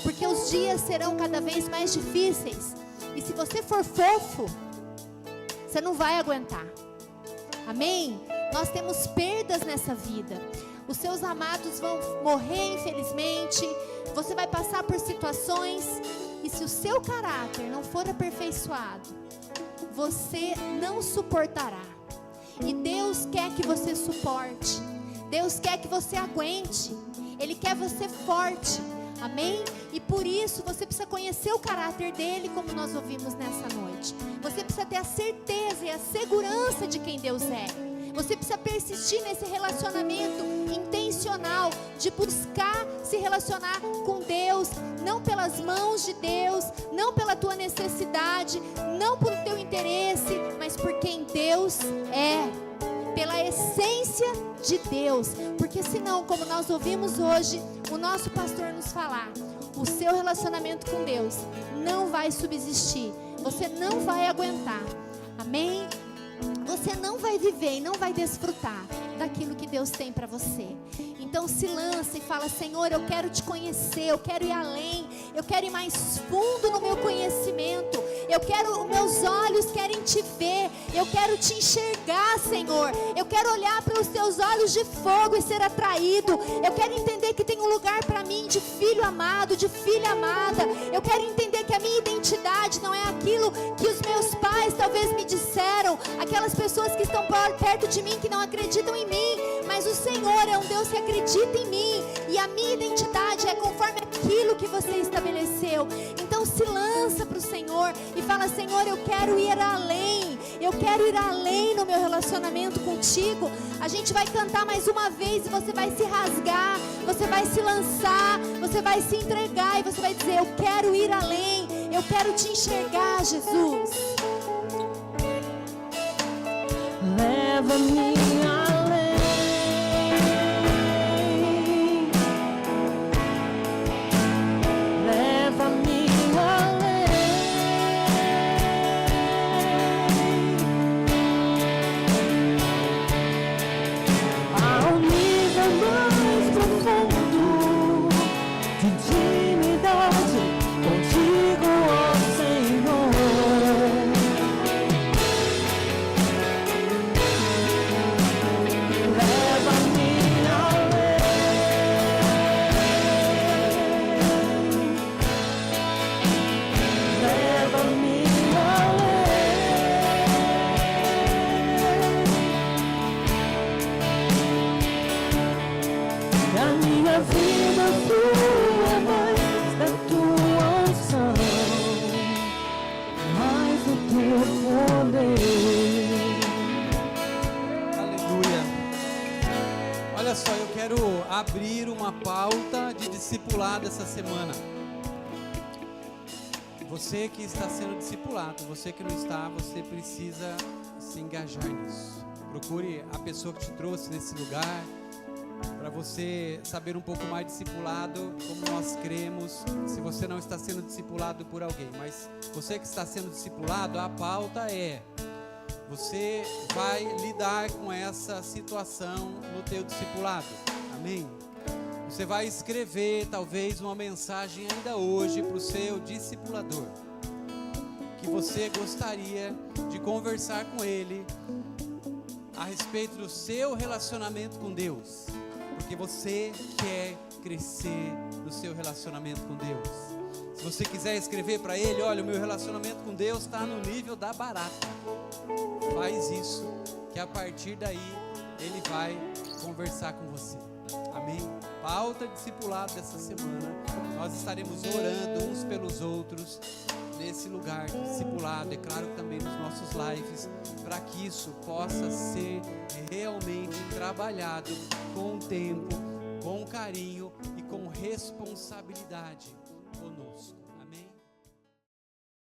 porque os dias serão cada vez mais difíceis. E se você for fofo, você não vai aguentar. Amém? Nós temos perdas nessa vida. Os seus amados vão morrer, infelizmente. Você vai passar por situações, e se o seu caráter não for aperfeiçoado, você não suportará. E Deus quer que você suporte. Deus quer que você aguente. Ele quer você forte. Amém? E por isso você precisa conhecer o caráter dele, como nós ouvimos nessa noite. Você precisa ter a certeza e a segurança de quem Deus é. Você precisa persistir nesse relacionamento intencional, de buscar se relacionar com Deus, não pelas mãos de Deus, não pela tua necessidade, não pelo teu interesse, mas por quem Deus é, pela essência de Deus. Porque senão, como nós ouvimos hoje o nosso pastor nos falar, o seu relacionamento com Deus não vai subsistir, você não vai aguentar. Amém? Você não vai viver e não vai desfrutar daquilo que Deus tem para você. Então se lança e fala: Senhor, eu quero te conhecer, eu quero ir além, eu quero ir mais fundo no meu conhecimento, os meus olhos querem te ver, eu quero te enxergar, Senhor, eu quero olhar pelos teus olhos de fogo e ser atraído, eu quero entender que tem um lugar para mim de filho amado, de filha amada, eu quero entender que a minha identidade não é aquilo que os meus pais talvez me disseram, aquelas pessoas que estão perto de mim que não acreditam em mim, mas o Senhor é um Deus que acredita em mim, e a minha identidade é conforme aquilo que você estabeleceu. Então se lança para o Senhor e fala: Senhor, eu quero ir além, eu quero ir além no meu relacionamento contigo. A gente vai cantar mais uma vez e você vai se rasgar, você vai se lançar, você vai se entregar e você vai dizer: eu quero ir além, eu quero te enxergar, Jesus. Leva-me além, leva-me além, ao nível mais profundo de intimidade contigo, ó Senhor. A vida flua mais da tua unção, mais do teu poder. Aleluia. Olha só, eu quero abrir uma pauta de discipulado essa semana. Você que está sendo discipulado, você que não está, você precisa se engajar nisso. Procure a pessoa que te trouxe nesse lugar, para você saber um pouco mais de discipulado, como nós cremos. Se você não está sendo discipulado por alguém, mas você que está sendo discipulado, a pauta é: você vai lidar com essa situação no teu discipulado. Amém? Você vai escrever talvez uma mensagem ainda hoje para o seu discipulador, que você gostaria de conversar com ele a respeito do seu relacionamento com Deus, porque você quer crescer no seu relacionamento com Deus. Se você quiser escrever para ele: olha, o meu relacionamento com Deus está no nível da barata, faz isso, que a partir daí ele vai conversar com você. Amém? Pauta discipulado dessa semana, nós estaremos orando uns pelos outros nesse lugar de discipulado, é claro, também nos nossos lives, para que isso possa ser realmente trabalhado com tempo, com carinho e com responsabilidade conosco.